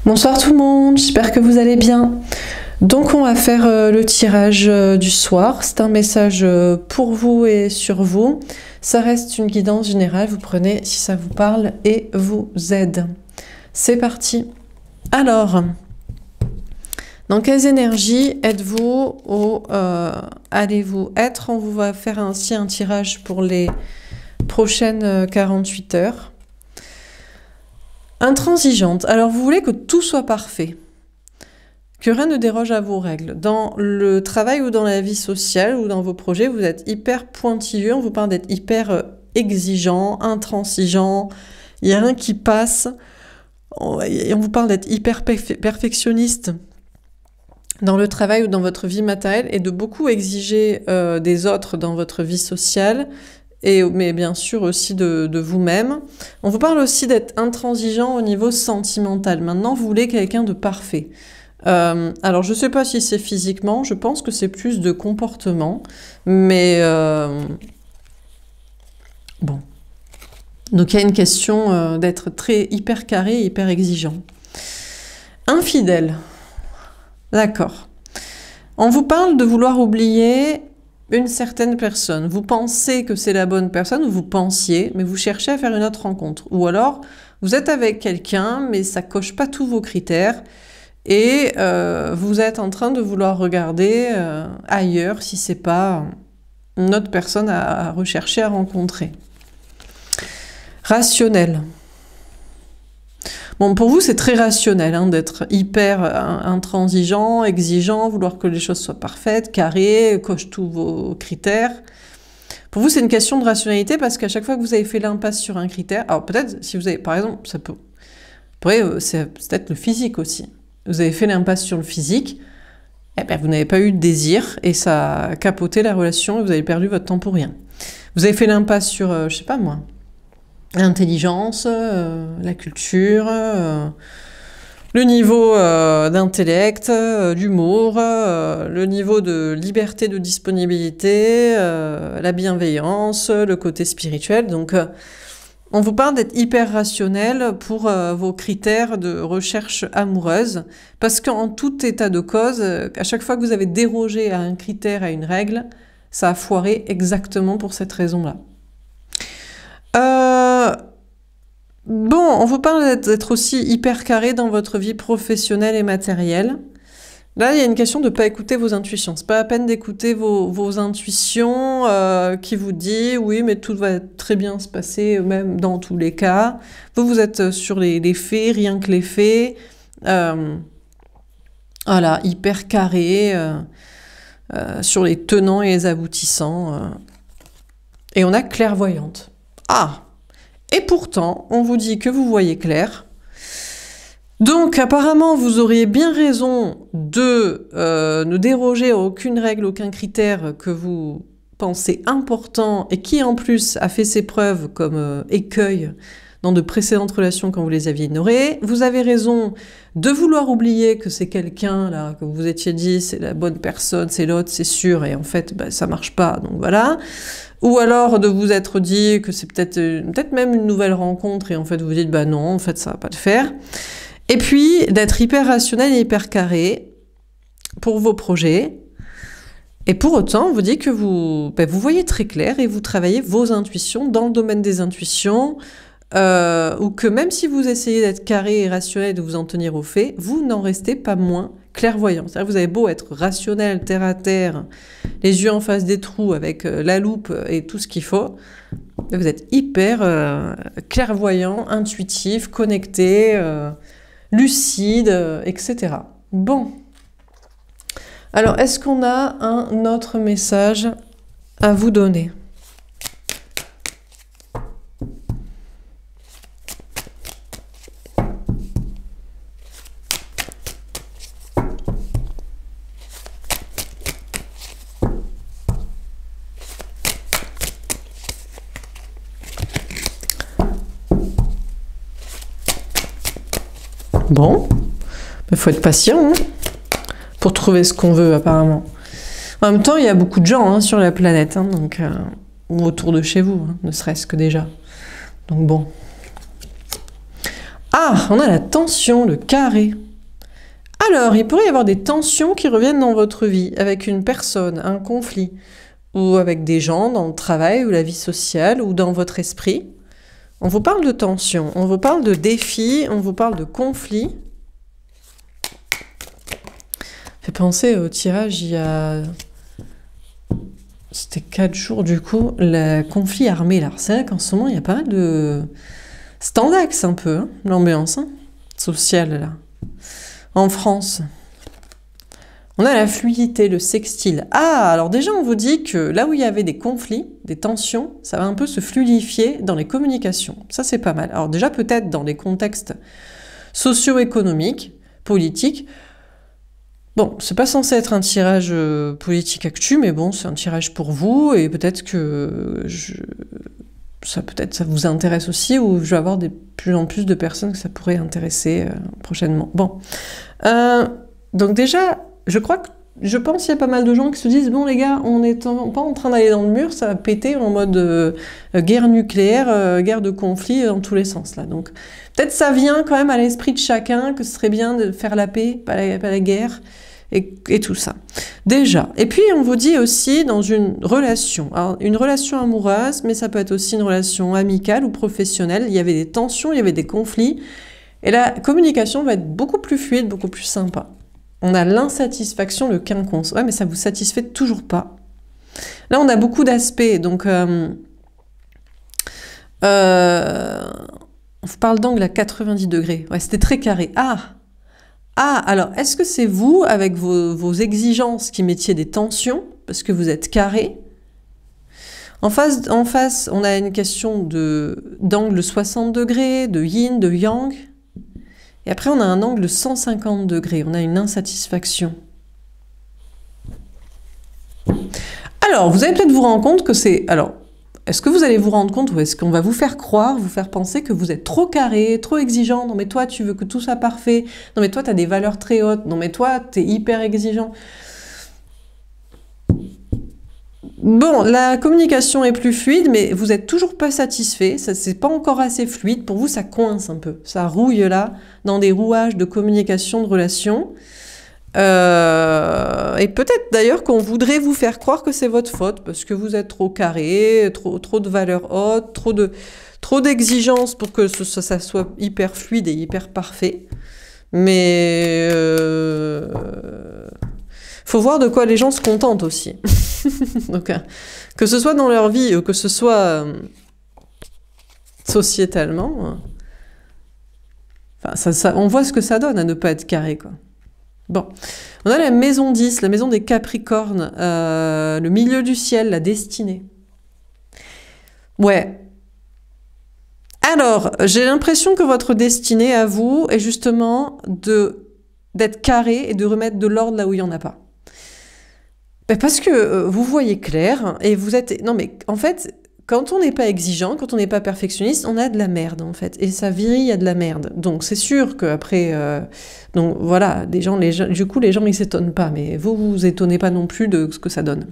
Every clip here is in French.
Bonsoir tout le monde, j'espère que vous allez bien. Donc on va faire le tirage du soir. C'est un message pour vous et sur vous. Ça reste une guidance générale, vous prenez si ça vous parle et vous aide. C'est parti. Alors, dans quelles énergies êtes-vous ou allez-vous être? On va faire ainsi un tirage pour les prochaines 48 heures. Intransigeante. Alors, vous voulez que tout soit parfait, que rien ne déroge à vos règles. Dans le travail ou dans la vie sociale ou dans vos projets, vous êtes hyper pointilleux. On vous parle d'être hyper exigeant, intransigeant. Il n'y a rien qui passe. On vous parle d'être hyper perfectionniste dans le travail ou dans votre vie matérielle et de beaucoup exiger des autres dans votre vie sociale. Mais bien sûr aussi de vous-même. On vous parle aussi d'être intransigeant au niveau sentimental. Maintenant, vous voulez quelqu'un de parfait. Alors, je ne sais pas si c'est physiquement, je pense que c'est plus de comportement, mais bon. Donc, il y a une question d'être hyper carré, hyper exigeant. Infidèle. D'accord. On vous parle de vouloir oublier une certaine personne. Vous pensez que c'est la bonne personne, ou vous pensiez, mais vous cherchez à faire une autre rencontre. Ou alors, vous êtes avec quelqu'un, mais ça coche pas tous vos critères, et vous êtes en train de vouloir regarder ailleurs si c'est pas une autre personne à rechercher, à rencontrer. Rationnel. Bon, pour vous, c'est très rationnel hein, d'être hyper intransigeant, exigeant, vouloir que les choses soient parfaites, carrées, coche tous vos critères. Pour vous, c'est une question de rationalité parce qu'à chaque fois que vous avez fait l'impasse sur un critère, alors peut-être si vous avez, par exemple, c'est peut-être le physique aussi. Vous avez fait l'impasse sur le physique, eh ben, vous n'avez pas eu de désir et ça a capoté la relation et vous avez perdu votre temps pour rien. Vous avez fait l'impasse sur, je sais pas moi, l'intelligence, la culture, le niveau d'intellect, d'humour, le niveau de liberté de disponibilité, la bienveillance, le côté spirituel. Donc, on vous parle d'être hyper rationnel pour vos critères de recherche amoureuse, parce qu'en tout état de cause, à chaque fois que vous avez dérogé à un critère, à une règle, ça a foiré exactement pour cette raison-là. Bon, on vous parle d'être aussi hyper carré dans votre vie professionnelle et matérielle. Là, il y a une question de ne pas écouter vos intuitions. C'est pas la peine d'écouter vos intuitions qui vous disent « oui, mais tout va très bien se passer, même dans tous les cas ». Vous êtes sur les faits, rien que les faits. Voilà, hyper carré sur les tenants et les aboutissants. Et on a clairvoyante. Ah! Et pourtant, on vous dit que vous voyez clair. Donc, apparemment, vous auriez bien raison de ne déroger à aucune règle, aucun critère que vous pensez important et qui, en plus, a fait ses preuves comme écueil dans de précédentes relations quand vous les aviez ignorées. Vous avez raison de vouloir oublier que c'est quelqu'un, là, que vous étiez dit, c'est la bonne personne, c'est l'autre, c'est sûr, et en fait, bah, ça marche pas, donc voilà. Ou alors de vous être dit que c'est peut-être même une nouvelle rencontre et en fait vous vous dites bah non, en fait ça va pas le faire. Et puis d'être hyper rationnel et hyper carré pour vos projets. Et pour autant, on vous dit que vous voyez très clair et vous travaillez vos intuitions dans le domaine des intuitions ou que même si vous essayez d'être carré et rationnel et de vous en tenir aux faits, vous n'en restez pas moins clairvoyant. C'est-à-dire que vous avez beau être rationnel, terre à terre, les yeux en face des trous avec la loupe et tout ce qu'il faut, vous êtes hyper clairvoyant, intuitif, connecté, lucide, etc. Bon. Alors, est-ce qu'on a un autre message à vous donner ? Bon, il faut être patient hein, pour trouver ce qu'on veut apparemment. En même temps, il y a beaucoup de gens hein, sur la planète, hein, donc, ou autour de chez vous, hein, ne serait-ce que déjà. Donc bon. Ah, on a la tension, le carré. Alors, il pourrait y avoir des tensions qui reviennent dans votre vie, avec une personne, un conflit, ou avec des gens dans le travail ou la vie sociale, ou dans votre esprit. On vous parle de tension, on vous parle de défis, on vous parle de conflits. Fait penser au tirage il y a... C'était 4 jours du coup, le conflit armé là. C'est vrai qu'en ce moment, il y a pas mal de... C'est tendax un peu, hein, l'ambiance sociale là. En France, on a la fluidité, le sextile. Ah, alors déjà, on vous dit que là où il y avait des conflits, des tensions, ça va un peu se fluidifier dans les communications. Ça, c'est pas mal. Alors déjà, peut-être dans les contextes socio-économiques, politiques. Bon, c'est pas censé être un tirage politique actu, mais bon, c'est un tirage pour vous, et peut-être que ça vous intéresse aussi, ou je vais avoir de plus en plus de personnes que ça pourrait intéresser prochainement. Bon, donc déjà, je pense qu'il y a pas mal de gens qui se disent, bon les gars, on n'est pas en train d'aller dans le mur, ça va péter en mode guerre nucléaire, guerre de conflit dans tous les sens là. Donc peut-être ça vient quand même à l'esprit de chacun que ce serait bien de faire la paix, pas la guerre. Et tout ça. Déjà. Et puis, on vous dit aussi dans une relation. Alors, une relation amoureuse, mais ça peut être aussi une relation amicale ou professionnelle. Il y avait des tensions, il y avait des conflits. Et la communication va être beaucoup plus fluide, beaucoup plus sympa. On a l'insatisfaction, le quinconce. Ouais, mais ça vous satisfait toujours pas. Là, on a beaucoup d'aspects. Donc, on vous parle d'angle à 90 degrés. Ouais, c'était très carré. Ah, alors, est-ce que c'est vous, avec vos exigences, qui mettiez des tensions, parce que vous êtes carré? En face, on a une question d'angle 60 degrés, de yin, de yang. Et après, on a un angle 150 degrés. On a une insatisfaction. Alors, vous allez peut-être vous rendre compte que c'est... Alors, est-ce que vous allez vous rendre compte ou est-ce qu'on va vous faire croire, vous faire penser que vous êtes trop carré, trop exigeant? Non mais toi, tu veux que tout soit parfait. Non mais toi, tu as des valeurs très hautes. Non mais toi, tu es hyper exigeant. Bon, la communication est plus fluide, mais vous n'êtes toujours pas satisfait. Ça, c'est pas encore assez fluide. Pour vous, ça coince un peu. Ça rouille là, dans des rouages de communication, de relations. Et peut-être d'ailleurs qu'on voudrait vous faire croire que c'est votre faute parce que vous êtes trop carré, trop de valeurs hautes, trop d'exigences pour que ça soit hyper fluide et hyper parfait. Mais faut voir de quoi les gens se contentent aussi. Donc, que ce soit dans leur vie ou que ce soit sociétalement, enfin, on voit ce que ça donne à ne pas être carré, quoi. Bon, on a la maison 10, la maison des Capricornes, le milieu du ciel, la destinée. Ouais. Alors, j'ai l'impression que votre destinée à vous est justement d'être carré et de remettre de l'ordre là où il n'y en a pas. Parce que vous voyez clair et vous êtes... Non mais en fait... Quand on n'est pas exigeant, quand on n'est pas perfectionniste, on a de la merde en fait. Et sa vie, il y a de la merde. Donc c'est sûr qu'après... donc voilà, du coup les gens ils s'étonnent pas. Mais vous vous étonnez pas non plus de ce que ça donne.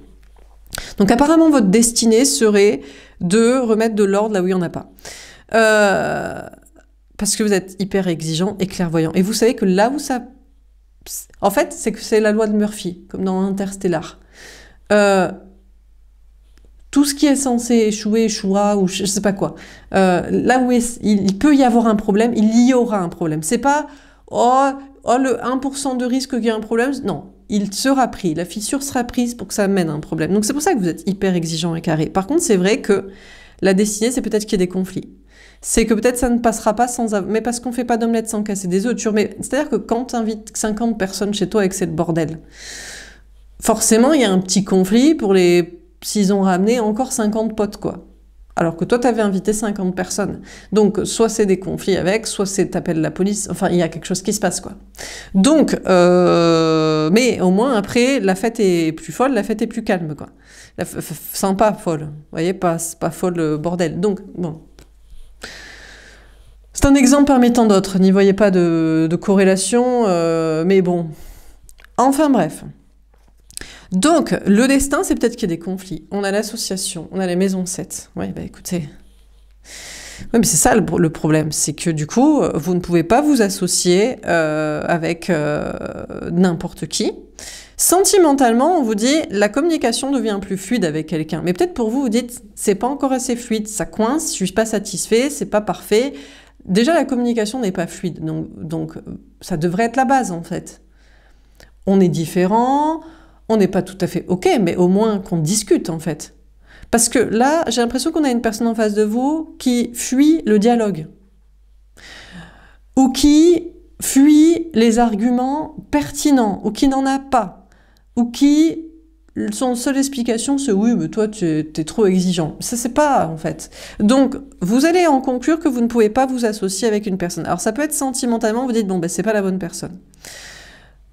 Donc apparemment votre destinée serait de remettre de l'ordre là où il n'y en a pas. Parce que vous êtes hyper exigeant et clairvoyant. Et vous savez que là où ça... En fait, c'est que c'est la loi de Murphy, comme dans Interstellar. Tout ce qui est censé échouer, échouera, ou je sais pas quoi. Là où il peut y avoir un problème, il y aura un problème. C'est pas le 1% de risque qu'il y ait un problème. Non, il sera pris. La fissure sera prise pour que ça mène à un problème. Donc c'est pour ça que vous êtes hyper exigeant et carré. Par contre, c'est vrai que la destinée, c'est peut-être qu'il y a des conflits. C'est que peut-être ça ne passera pas sans... Mais parce qu'on fait pas d'omelette sans casser des œufs. C'est-à-dire que quand tu invites 50 personnes chez toi et que c'est le bordel, forcément, il y a un petit conflit pour s'ils ont ramené encore 50 potes, quoi. Alors que toi, t'avais invité 50 personnes. Donc, soit c'est des conflits avec, soit c'est t'appelles la police. Enfin, il y a quelque chose qui se passe, quoi. Donc, mais au moins, après, la fête est plus folle, la fête est plus calme, quoi. Sympa, folle. Vous voyez, pas folle, bordel. Donc, bon. C'est un exemple parmi tant d'autres. N'y voyez pas de corrélation, mais bon. Enfin, bref. Donc, le destin, c'est peut-être qu'il y a des conflits. On a l'association, on a les maisons 7. Oui, bah écoutez, Oui, mais c'est ça le problème, c'est que du coup, vous ne pouvez pas vous associer avec n'importe qui. Sentimentalement, on vous dit, la communication devient plus fluide avec quelqu'un. Mais peut-être pour vous, vous dites, c'est pas encore assez fluide, ça coince, je suis pas satisfait, c'est pas parfait. Déjà, la communication n'est pas fluide, donc ça devrait être la base en fait. On est différent, on n'est pas tout à fait OK, mais au moins qu'on discute en fait. Parce que là, j'ai l'impression qu'on a une personne en face de vous qui fuit le dialogue. Ou qui fuit les arguments pertinents, ou qui n'en a pas. Ou qui, son seule explication, c'est oui, mais toi, t'es trop exigeant. Ça, c'est pas, en fait. Donc, vous allez en conclure que vous ne pouvez pas vous associer avec une personne. Alors, ça peut être sentimentalement, vous dites, bon, ben, c'est pas la bonne personne.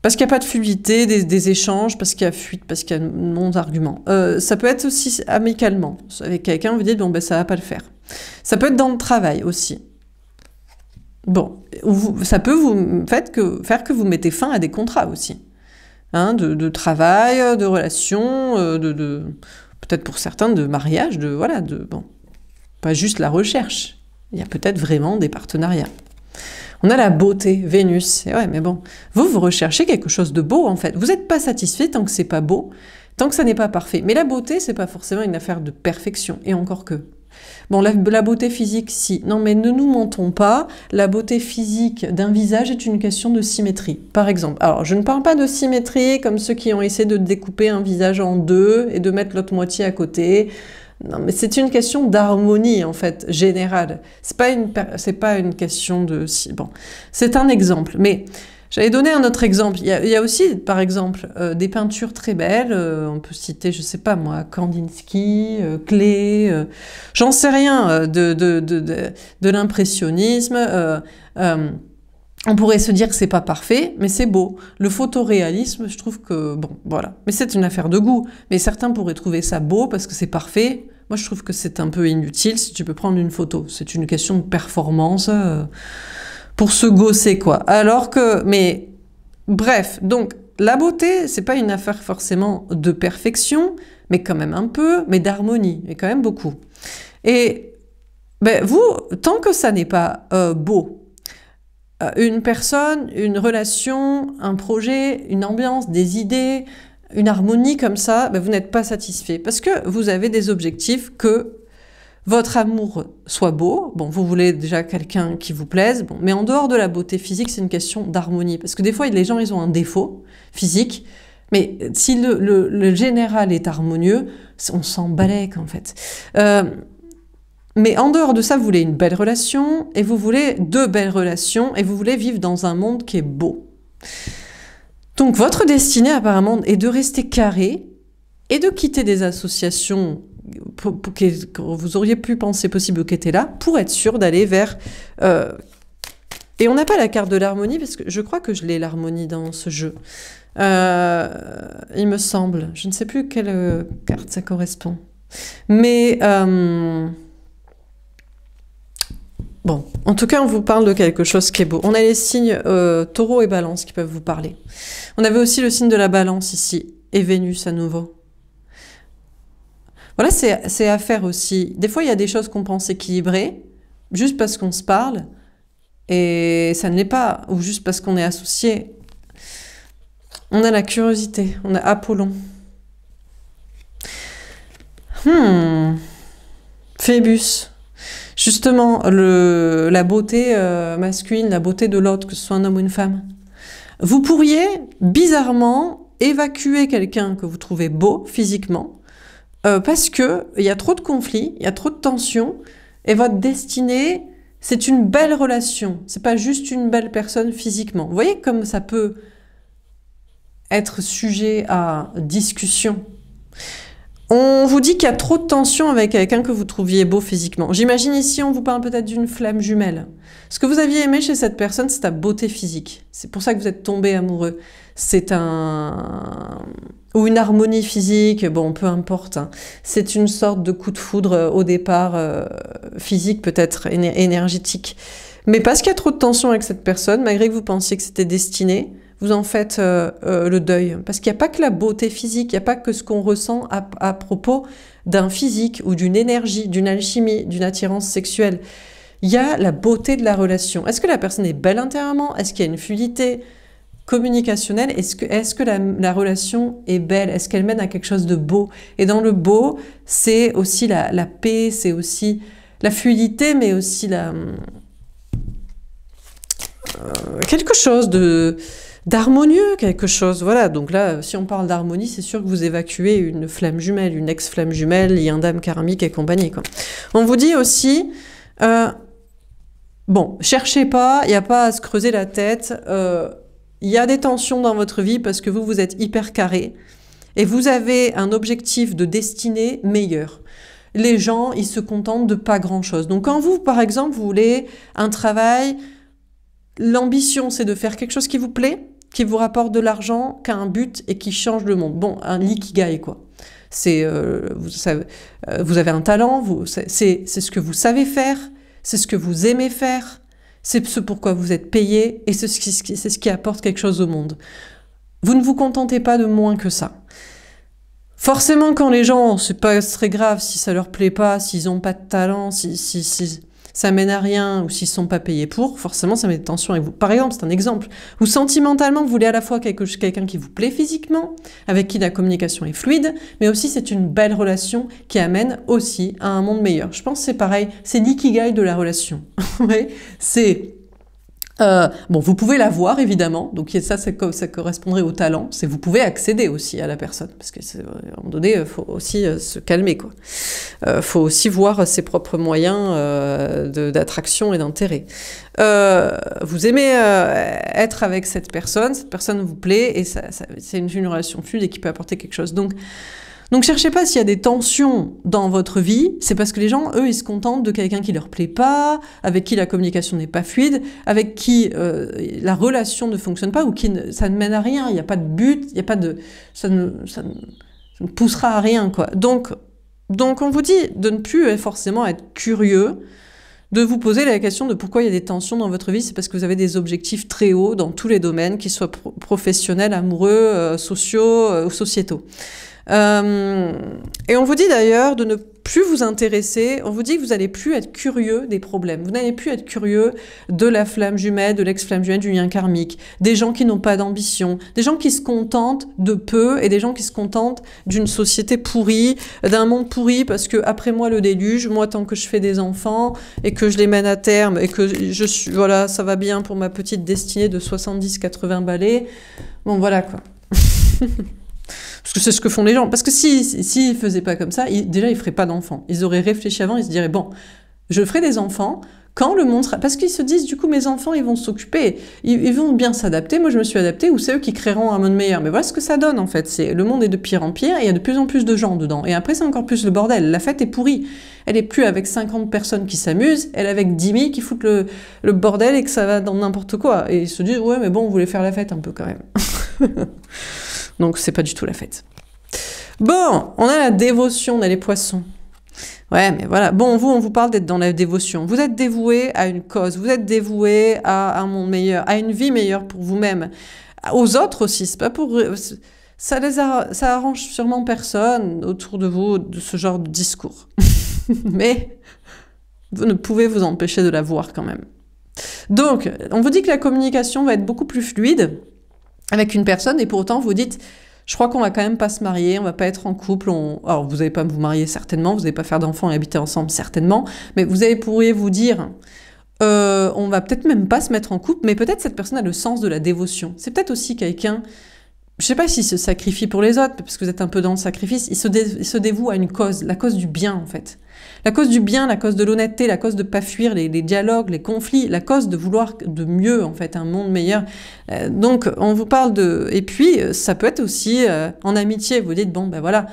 Parce qu'il n'y a pas de fluidité des échanges, parce qu'il y a fuite, parce qu'il y a non-argument. Ça peut être aussi amicalement. Avec quelqu'un, vous dites, bon, ben, ça va pas le faire. Ça peut être dans le travail aussi. Bon, ça peut faire que vous mettez fin à des contrats aussi. Hein, de travail, de relations, peut-être pour certains de mariage, bon, pas juste la recherche. Il y a peut-être vraiment des partenariats. On a la beauté, Vénus. Et ouais, mais bon, vous recherchez quelque chose de beau, en fait. Vous n'êtes pas satisfait tant que c'est pas beau, tant que ça n'est pas parfait. Mais la beauté, c'est pas forcément une affaire de perfection, et encore que. Bon, la beauté physique, si. Non, mais ne nous mentons pas, la beauté physique d'un visage est une question de symétrie, par exemple. Alors, je ne parle pas de symétrie comme ceux qui ont essayé de découper un visage en deux et de mettre l'autre moitié à côté. Non, mais c'est une question d'harmonie, en fait, générale. C'est pas une question de... Bon, c'est un exemple, mais j'avais donné un autre exemple. Il y a aussi, par exemple, des peintures très belles. On peut citer, je sais pas moi, Kandinsky, Klee, j'en sais rien, de l'impressionnisme. On pourrait se dire que c'est pas parfait, mais c'est beau. Le photoréalisme, je trouve que, bon, voilà. Mais c'est une affaire de goût. Mais certains pourraient trouver ça beau parce que c'est parfait. Moi, je trouve que c'est un peu inutile si tu peux prendre une photo. C'est une question de performance pour se gausser, quoi. Alors que, mais, bref. Donc, la beauté, c'est pas une affaire forcément de perfection, mais quand même un peu, mais d'harmonie, mais quand même beaucoup. Et, ben, vous, tant que ça n'est pas beau, une personne, une relation, un projet, une ambiance, des idées, une harmonie comme ça, ben vous n'êtes pas satisfait. Parce que vous avez des objectifs que votre amour soit beau. Bon, vous voulez déjà quelqu'un qui vous plaise. Bon, mais en dehors de la beauté physique, c'est une question d'harmonie. Parce que des fois, les gens, ils ont un défaut physique. Mais si le général est harmonieux, on s'en balèque en fait. Mais en dehors de ça, vous voulez une belle relation, et vous voulez deux belles relations, et vous voulez vivre dans un monde qui est beau. Donc votre destinée apparemment est de rester carré, et de quitter des associations que vous auriez pu penser possible qui étaient là, pour être sûr d'aller vers... Et on n'a pas la carte de l'harmonie, parce que je crois que je l'ai l'harmonie dans ce jeu. Il me semble. Je ne sais plus quelle carte ça correspond. Mais... Bon, en tout cas, on vous parle de quelque chose qui est beau. On a les signes taureau et balance qui peuvent vous parler. On avait aussi le signe de la balance ici, et Vénus à nouveau. Voilà, c'est à faire aussi. Des fois, il y a des choses qu'on pense équilibrées, juste parce qu'on se parle, et ça ne l'est pas, ou juste parce qu'on est associé. On a la curiosité, on a Apollon. Phébus. Justement, la beauté masculine, la beauté de l'autre, que ce soit un homme ou une femme. Vous pourriez, bizarrement, évacuer quelqu'un que vous trouvez beau physiquement, parce qu'il y a trop de conflits, il y a trop de tensions, et votre destinée, c'est une belle relation. C'est pas juste une belle personne physiquement. Vous voyez comme ça peut être sujet à discussion. On vous dit qu'il y a trop de tension avec quelqu'un que vous trouviez beau physiquement. J'imagine ici, on vous parle peut-être d'une flamme jumelle. Ce que vous aviez aimé chez cette personne, c'est ta beauté physique. C'est pour ça que vous êtes tombé amoureux. C'est ou une harmonie physique, bon, peu importe. Hein. C'est une sorte de coup de foudre au départ physique, peut-être énergétique. Mais parce qu'il y a trop de tension avec cette personne, malgré que vous pensiez que c'était destiné, vous en faites le deuil. Parce qu'il n'y a pas que la beauté physique, il n'y a pas que ce qu'on ressent à propos d'un physique ou d'une énergie, d'une alchimie, d'une attirance sexuelle. il y a la beauté de la relation. Est-ce que la personne est belle intérieurement? Est-ce qu'il y a une fluidité communicationnelle? Est-ce que la relation est belle? Est-ce qu'elle mène à quelque chose de beau? Et dans le beau, c'est aussi la paix, c'est aussi la fluidité, mais aussi quelque chose d'harmonieux, quelque chose. Voilà, donc là, si on parle d'harmonie, c'est sûr que vous évacuez une flamme jumelle, une ex-flamme jumelle, lien d'âme karmique et compagnie, quoi. On vous dit aussi... bon, cherchez pas, il n'y a pas à se creuser la tête. Il y a des tensions dans votre vie parce que vous êtes hyper carré et vous avez un objectif de destinée meilleur. Les gens, ils se contentent de pas grand-chose. Donc quand vous, par exemple, vous voulez un travail, l'ambition, c'est de faire quelque chose qui vous plaît, qui vous rapporte de l'argent, qui a un but et qui change le monde. Bon, un ikigai, quoi. C'est, vous avez un talent, c'est ce que vous savez faire, c'est ce que vous aimez faire, c'est ce pourquoi vous êtes payé et c'est ce qui apporte quelque chose au monde. Vous ne vous contentez pas de moins que ça. Forcément, quand les gens, c'est pas très grave si ça leur plaît pas, s'ils ont pas de talent, si ça mène à rien ou s'ils sont pas payés pour, forcément ça met des tensions avec vous. Par exemple, c'est un exemple. Ou sentimentalement, vous voulez à la fois quelqu'un qui vous plaît physiquement, avec qui la communication est fluide, mais aussi c'est une belle relation qui amène aussi à un monde meilleur. Je pense que c'est pareil, c'est l'ikigai de la relation. Ouais, c'est... bon, vous pouvez la voir évidemment, donc ça correspondrait au talent, c'est vous pouvez accéder aussi à la personne, parce que à un moment donné, il faut aussi se calmer, quoi. Faut aussi voir ses propres moyens d'attraction et d'intérêt. Vous aimez être avec cette personne vous plaît, et c'est une relation fluide et qui peut apporter quelque chose. Donc cherchez pas s'il y a des tensions dans votre vie, c'est parce que les gens, eux, ils se contentent de quelqu'un qui leur plaît pas, avec qui la communication n'est pas fluide, avec qui la relation ne fonctionne pas, ou ça ne mène à rien, il n'y a pas de but, il y a pas de... ça ne poussera à rien, quoi. Donc on vous dit de ne plus forcément être curieux, de vous poser la question de pourquoi il y a des tensions dans votre vie, c'est parce que vous avez des objectifs très hauts dans tous les domaines, qu'ils soient professionnels, amoureux, sociaux ou sociétaux. Et on vous dit d'ailleurs de ne plus vous intéresser, on vous dit que vous n'allez plus être curieux des problèmes, vous n'allez plus être curieux de la flamme jumelle, de l'ex-flamme jumelle, du lien karmique, des gens qui n'ont pas d'ambition, des gens qui se contentent de peu et des gens qui se contentent d'une société pourrie, d'un monde pourri, parce que après moi le déluge, moi tant que je fais des enfants et que je les mène à terme et que voilà, ça va bien pour ma petite destinée de 70-80 balais, bon voilà quoi. Parce que c'est ce que font les gens. Parce que s'ils faisaient pas comme ça, déjà, ils feraient pas d'enfants. Ils auraient réfléchi avant, ils se diraient, bon, je ferai des enfants quand le monde sera... Parce qu'ils se disent, du coup, mes enfants, ils vont s'occuper, ils vont bien s'adapter, moi je me suis adaptée, ou c'est eux qui créeront un monde meilleur. Mais voilà ce que ça donne, en fait. Le monde est de pire en pire, et il y a de plus en plus de gens dedans. Et après, c'est encore plus le bordel. La fête est pourrie. Elle est plus avec 50 personnes qui s'amusent, elle est avec 10 000 qui foutent le bordel et que ça va dans n'importe quoi. Et ils se disent, ouais, mais bon, on voulait faire la fête un peu quand même. Donc c'est pas du tout la fête. Bon, on a la dévotion, on a les poissons. Ouais, mais voilà. Bon, on vous parle d'être dans la dévotion. Vous êtes dévoué à une cause, vous êtes dévoué à un monde meilleur, à une vie meilleure pour vous-même, aux autres aussi. C'est pas pour ça arrange sûrement personne autour de vous de ce genre de discours. Mais vous ne pouvez vous empêcher de la voir quand même. Donc, on vous dit que la communication va être beaucoup plus fluide avec une personne, et pour autant vous dites, je crois qu'on va quand même pas se marier, on va pas être en couple, alors vous n'allez pas vous marier certainement, vous n'allez pas faire d'enfants et habiter ensemble certainement, mais pourriez vous dire, on va peut-être même pas se mettre en couple, mais peut-être cette personne a le sens de la dévotion. C'est peut-être aussi quelqu'un, je sais pas s'il se sacrifie pour les autres, parce que vous êtes un peu dans le sacrifice, il se dévoue à une cause, la cause du bien en fait. La cause du bien, la cause de l'honnêteté, la cause de pas fuir les dialogues, les conflits, la cause de vouloir de mieux, en fait, un monde meilleur. Donc, on vous parle de... Et puis, ça peut être aussi en amitié. Vous dites, bon, ben voilà,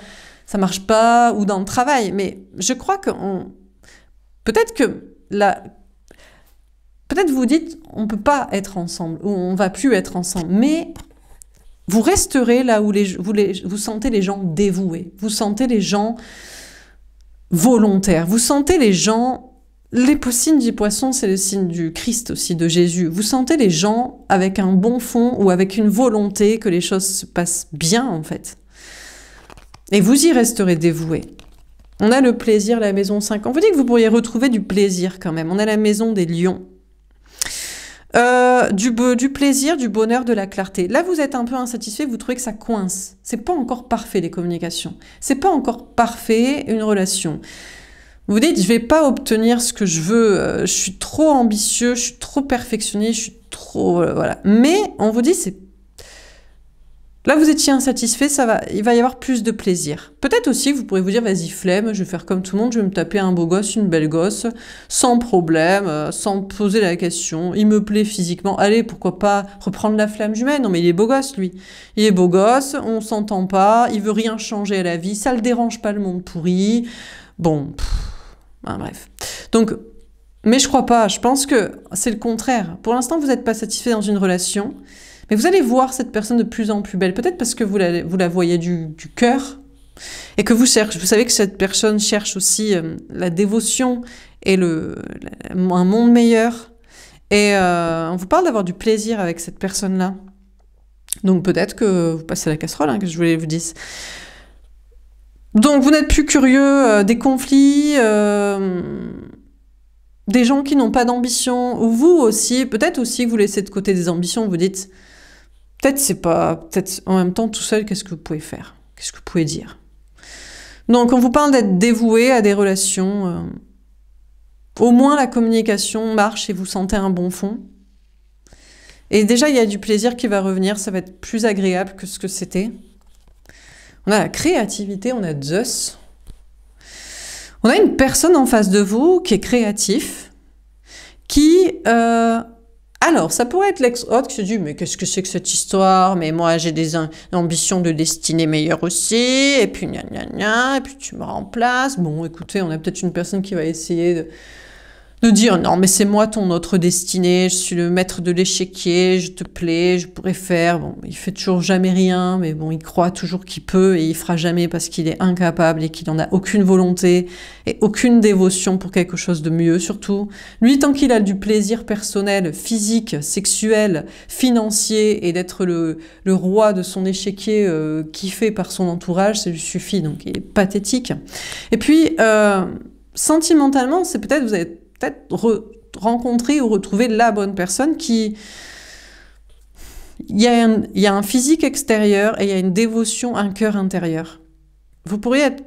ça marche pas, ou dans le travail. Mais je crois que peut-être vous dites, on peut pas être ensemble, ou on va plus être ensemble. Mais vous resterez là où vous sentez les gens dévoués. Vous sentez les gens... volontaire. Vous sentez les gens, les signes du poisson, c'est le signe du Christ aussi, de Jésus. Vous sentez les gens avec un bon fond ou avec une volonté que les choses se passent bien, en fait. Et vous y resterez dévoué. On a le plaisir, la maison 5. On vous dit que vous pourriez retrouver du plaisir quand même. On a la maison des lions. Du plaisir, du bonheur, de la clarté. Là, vous êtes un peu insatisfait, vous trouvez que ça coince. C'est pas encore parfait, les communications. C'est pas encore parfait, une relation. Vous dites, je vais pas obtenir ce que je veux, je suis trop ambitieux, je suis trop perfectionniste, je suis trop... voilà. Mais, on vous dit, c'est... Là, vous étiez insatisfait, il va y avoir plus de plaisir. Peut-être aussi que vous pourrez vous dire, vas-y, flemme, je vais faire comme tout le monde, je vais me taper un beau gosse, une belle gosse, sans problème, sans me poser la question, il me plaît physiquement, allez, pourquoi pas reprendre la flamme jumelle? Non, mais il est beau gosse, lui. Il est beau gosse, on s'entend pas, il veut rien changer à la vie, ça le dérange pas, le monde pourri. Bon, bref. Donc, mais je crois pas, je pense que c'est le contraire. Pour l'instant, vous n'êtes pas satisfait dans une relation, mais vous allez voir cette personne de plus en plus belle, peut-être parce que vous la voyez du cœur, et que vous savez que cette personne cherche aussi la dévotion et un monde meilleur. Et on vous parle d'avoir du plaisir avec cette personne-là. Donc peut-être que vous passez à la casserole, hein, que je voulais vous dire. Donc vous n'êtes plus curieux des conflits, des gens qui n'ont pas d'ambition, ou vous aussi, peut-être aussi que vous laissez de côté des ambitions, vous dites... Peut-être en même temps tout seul, qu'est-ce que vous pouvez faire? Qu'est-ce que vous pouvez dire? Donc on vous parle d'être dévoué à des relations. Au moins la communication marche et vous sentez un bon fond. Et déjà il y a du plaisir qui va revenir, ça va être plus agréable que ce que c'était. On a la créativité, on a Zeus. On a une personne en face de vous qui est créatif, qui... Alors, ça pourrait être l'ex-hôte qui se dit « Mais qu'est-ce que c'est que cette histoire? Mais moi, j'ai des ambitions de destinée meilleure aussi, et puis gna gna gna, et puis tu me remplaces. » Bon, écoutez, on a peut-être une personne qui va essayer de dire « Non, mais c'est moi ton autre destinée, je suis le maître de l'échiquier, je te plais, je pourrais faire. » Bon, il fait toujours jamais rien, mais bon, il croit toujours qu'il peut, et il fera jamais parce qu'il est incapable et qu'il n'en a aucune volonté et aucune dévotion pour quelque chose de mieux, surtout. Lui, tant qu'il a du plaisir personnel, physique, sexuel, financier, et d'être le roi de son échiquier kiffé par son entourage, ça lui suffit, donc il est pathétique. Et puis, sentimentalement, c'est peut-être, vous avez rencontrer ou retrouver la bonne personne qui... Il y a un physique extérieur et il y a une dévotion, un cœur intérieur. Vous pourriez être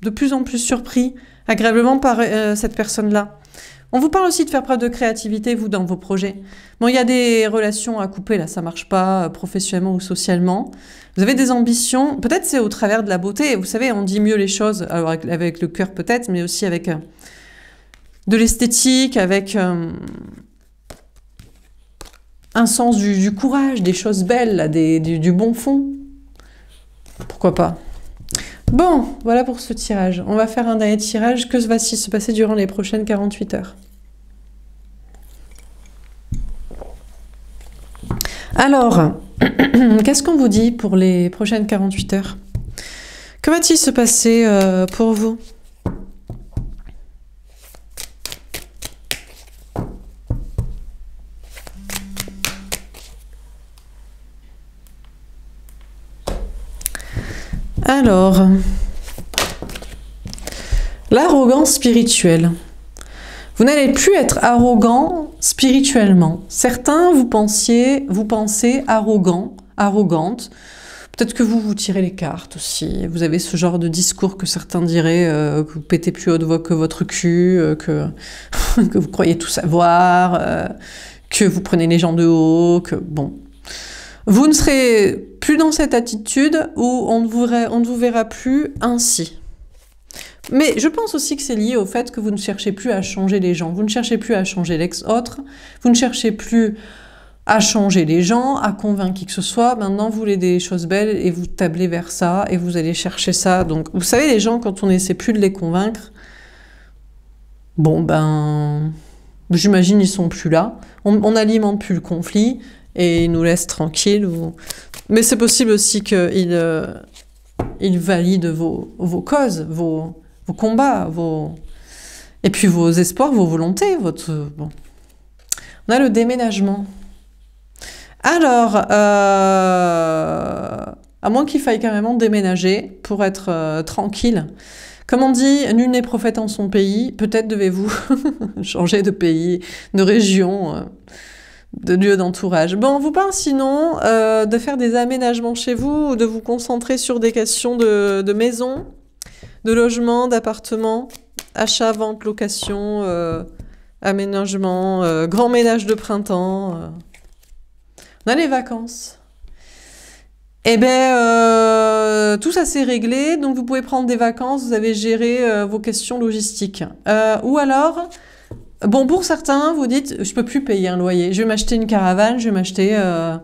de plus en plus surpris agréablement par cette personne-là. On vous parle aussi de faire preuve de créativité, vous, dans vos projets. Bon, il y a des relations à couper, là, ça marche pas, professionnellement ou socialement. Vous avez des ambitions, peut-être c'est au travers de la beauté. Vous savez, on dit mieux les choses, alors avec le cœur peut-être, mais aussi avec... de l'esthétique, avec un sens du courage, des choses belles, là, du bon fond. Pourquoi pas? Bon, voilà pour ce tirage. On va faire un dernier tirage. Que va-t-il se passer durant les prochaines 48 heures? Alors, qu'est-ce qu'on vous dit pour les prochaines 48 heures? Que va-t-il se passer pour vous? Alors, l'arrogance spirituelle. Vous n'allez plus être arrogant spirituellement. Certains, vous pensez arrogant, arrogante. Peut-être que vous tirez les cartes aussi. Vous avez ce genre de discours que certains diraient que vous pétez plus haute voix que votre cul, que vous croyez tout savoir, que vous prenez les gens de haut, que bon... Vous ne serez plus dans cette attitude où on ne vous verra plus ainsi. Mais je pense aussi que c'est lié au fait que vous ne cherchez plus à changer les gens. Vous ne cherchez plus à changer l'ex-autre. Vous ne cherchez plus à changer les gens, à convaincre qui que ce soit. Maintenant, vous voulez des choses belles et vous tablez vers ça et vous allez chercher ça. Donc, vous savez, les gens, quand on n'essaie plus de les convaincre, bon, ben, j'imagine ils sont plus là. On n'alimente plus le conflit. Et ils nous laissent tranquilles. Mais c'est possible aussi qu'ils valident vos causes, vos combats, et puis vos espoirs, vos volontés. Bon. On a le déménagement. Alors, à moins qu'il faille carrément déménager pour être tranquille, Comme on dit, nul n'est prophète en son pays. Peut-être devez-vous changer de pays, de région, de lieu d'entourage. Bon, on vous parle sinon de faire des aménagements chez vous, ou de vous concentrer sur des questions de maison, de logement, d'appartement, achat, vente, location, aménagement, grand ménage de printemps. On a les vacances. Eh bien, tout ça c'est réglé, donc vous pouvez prendre des vacances, vous avez géré vos questions logistiques. Ou alors, bon, pour certains, vous dites, je peux plus payer un loyer, je vais m'acheter une caravane, je vais m'acheter un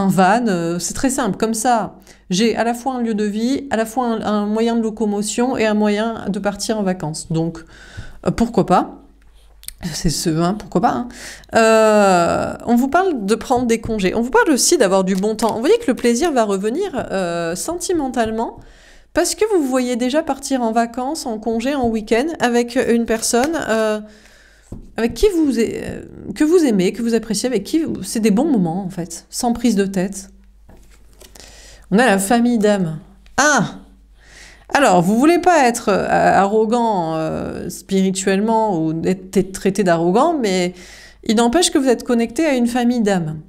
van, c'est très simple, comme ça, j'ai à la fois un lieu de vie, à la fois un moyen de locomotion et un moyen de partir en vacances. Donc, pourquoi pas? C'est ce, hein, pourquoi pas, hein. On vous parle de prendre des congés. On vous parle aussi d'avoir du bon temps. Vous voyez que le plaisir va revenir sentimentalement parce que vous voyez déjà partir en vacances, en congé, en week-end avec une personne avec qui que vous aimez, que vous appréciez, avec qui c'est des bons moments en fait, sans prise de tête. On a la famille d'âme. Ah! Alors, vous voulez pas être arrogant spirituellement ou être traité d'arrogant, mais il n'empêche que vous êtes connecté à une famille d'âmes.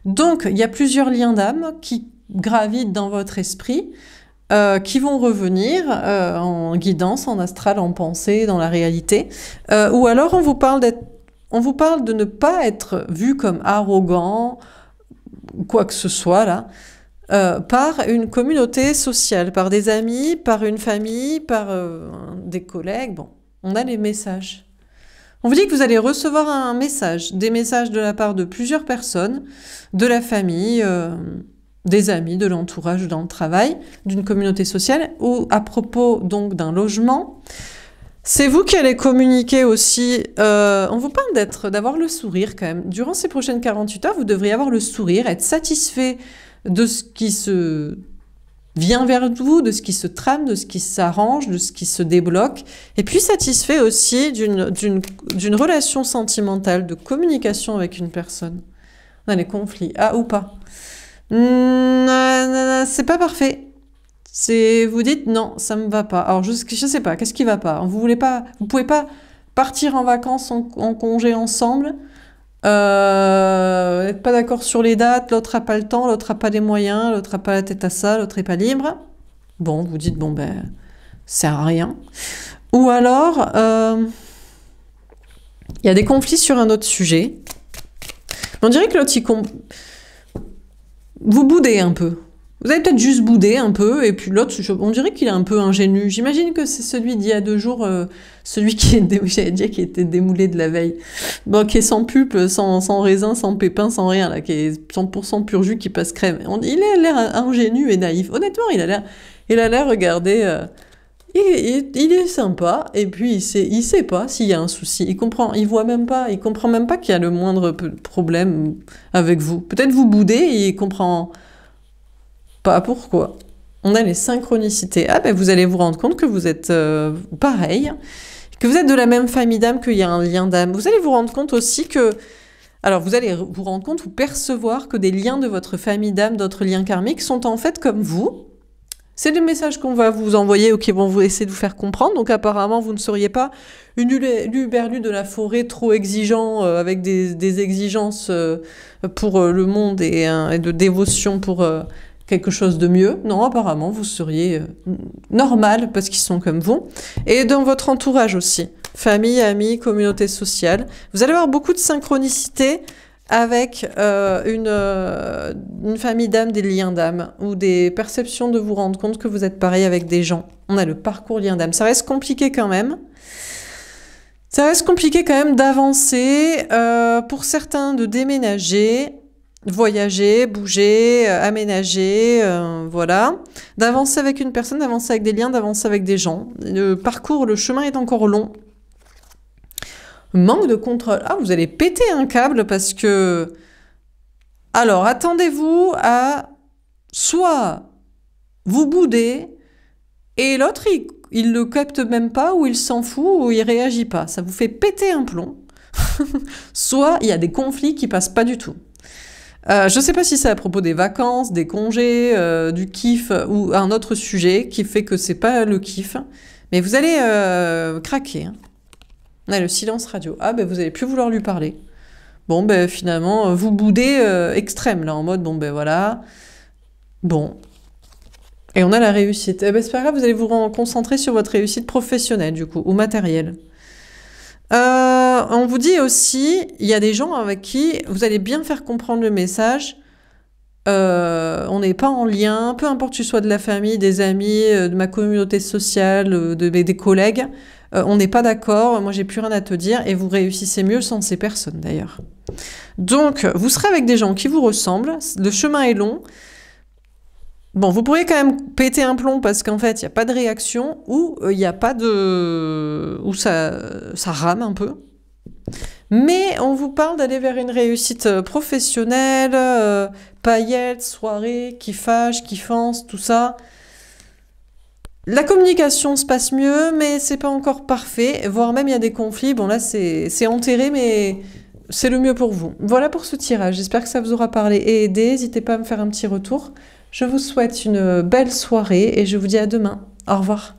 Donc, il y a plusieurs liens d'âme qui gravitent dans votre esprit, qui vont revenir en guidance, en astral, en pensée, dans la réalité. Ou alors, on vous parle de ne pas être vu comme arrogant, quoi que ce soit là. Par une communauté sociale, par des amis, par une famille, par des collègues. Bon, on a les messages. On vous dit que vous allez recevoir un message, des messages de la part de plusieurs personnes, de la famille, des amis, de l'entourage, dans le travail, d'une communauté sociale, ou à propos donc d'un logement. C'est vous qui allez communiquer aussi. On vous parle d'avoir le sourire quand même. Durant ces prochaines 48 heures, vous devriez avoir le sourire, être satisfait de ce qui se vient vers vous, de ce qui se trame, de ce qui s'arrange, de ce qui se débloque, et puis satisfait aussi d'une relation sentimentale, de communication avec une personne. On a les conflits, ah ou pas. C'est pas parfait. Vous dites non, ça me va pas. Alors je sais pas, qu'est-ce qui va pas? Vous pouvez pas partir en vacances en congé ensemble. N'êtes pas d'accord sur les dates, l'autre a pas le temps, l'autre a pas les moyens, l'autre a pas la tête à ça, l'autre est pas libre. Bon, vous dites bon ben, ça sert à rien. Ou alors, il y a des conflits sur un autre sujet. On dirait que l'autre, vous boudez un peu. Vous avez peut-être juste boudé un peu, et puis l'autre, on dirait qu'il est un peu ingénu. J'imagine que c'est celui d'il y a 2 jours, celui qui était démoulé de la veille. Bon, qui est sans pulpe, sans raisin, sans pépins, sans rien, là, qui est 100% pur jus qui passe crème. Il a l'air ingénu et naïf. Honnêtement, il a l'air, regardez, il est sympa, et puis il sait pas s'il y a un souci. Il comprend même pas qu'il y a le moindre problème avec vous. Peut-être vous boudez et il comprend pas pourquoi. On a les synchronicités. Ah ben vous allez vous rendre compte que vous êtes pareil, que vous êtes de la même famille d'âme, qu'il y a un lien d'âme. Vous allez vous rendre compte aussi que... Alors vous allez vous rendre compte, vous percevoir que des liens de votre famille d'âme, d'autres liens karmiques, sont en fait comme vous. C'est des messages qu'on va vous envoyer ou qui vont vous essayer de vous faire comprendre. Donc apparemment, vous ne seriez pas une Uberlu de la forêt trop exigeant, avec des exigences pour le monde et de dévotion pour... quelque chose de mieux. Non, apparemment, vous seriez normal parce qu'ils sont comme vous. Et dans votre entourage aussi. Famille, amis, communauté sociale. Vous allez avoir beaucoup de synchronicité avec une famille d'âme, des liens d'âme ou des perceptions de vous rendre compte que vous êtes pareil avec des gens. On a le parcours lien d'âme. Ça reste compliqué quand même. Ça reste compliqué quand même d'avancer. Pour certains, de déménager, voyager, bouger, aménager, voilà. D'avancer avec une personne, d'avancer avec des liens, d'avancer avec des gens. Le parcours, le chemin est encore long. Manque de contrôle. Ah, vous allez péter un câble parce que... Alors, attendez-vous à... Soit vous boudez et l'autre, il le capte même pas ou il s'en fout ou il réagit pas. Ça vous fait péter un plomb. Soit il y a des conflits qui passent pas du tout. Je ne sais pas si c'est à propos des vacances, des congés, du kiff ou un autre sujet qui fait que c'est pas le kiff. Mais vous allez craquer. Hein. On a le silence radio. Ah, ben vous allez plus vouloir lui parler. Bon, ben finalement, vous boudez extrême, là, en mode, bon, ben voilà. Bon. Et on a la réussite. Eh ben, c'est pas grave, vous allez vous concentrer sur votre réussite professionnelle, du coup, ou matérielle. On vous dit aussi, il y a des gens avec qui vous allez bien faire comprendre le message. On n'est pas en lien, peu importe que tu sois de la famille, des amis, de ma communauté sociale, des collègues, on n'est pas d'accord, moi j'ai plus rien à te dire, et vous réussissez mieux sans ces personnes d'ailleurs. Donc, vous serez avec des gens qui vous ressemblent, le chemin est long. Bon, vous pourriez quand même péter un plomb parce qu'en fait, il n'y a pas de réaction ou il n'y a pas de... ou ça rame un peu. Mais on vous parle d'aller vers une réussite professionnelle, paillettes, soirées, kiffage, kiffance, tout ça. La communication se passe mieux, mais c'est pas encore parfait, voire même il y a des conflits. Bon là, c'est enterré, mais c'est le mieux pour vous. Voilà pour ce tirage, j'espère que ça vous aura parlé et aidé. N'hésitez pas à me faire un petit retour. Je vous souhaite une belle soirée et je vous dis à demain. Au revoir.